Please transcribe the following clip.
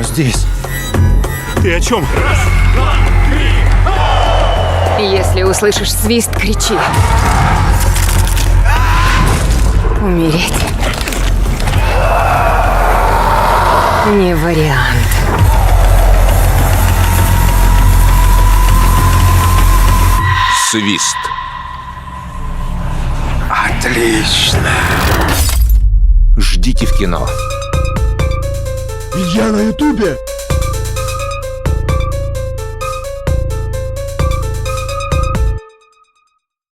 здесь. Ты о чем? Если услышишь свист, кричи. Умереть не вариант. Свист. Отлично. Ждите в кино. Я на Ютубе.